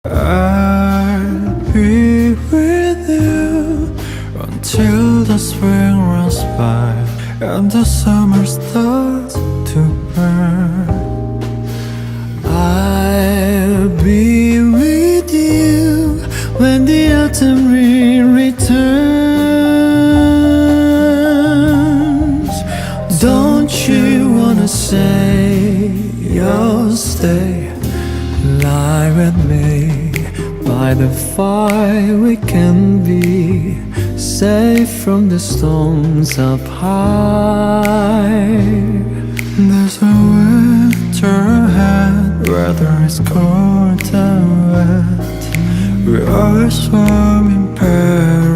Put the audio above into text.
I'll be with you until the spring runs by and the summer starts to burn. I'll be with you when the autumn rain returns. Don't you wanna say you'll stay? Lie with me by the fire. We can be safe from the storms up high. There's a winter ahead, weather is cold and wet. We always swim in paradise.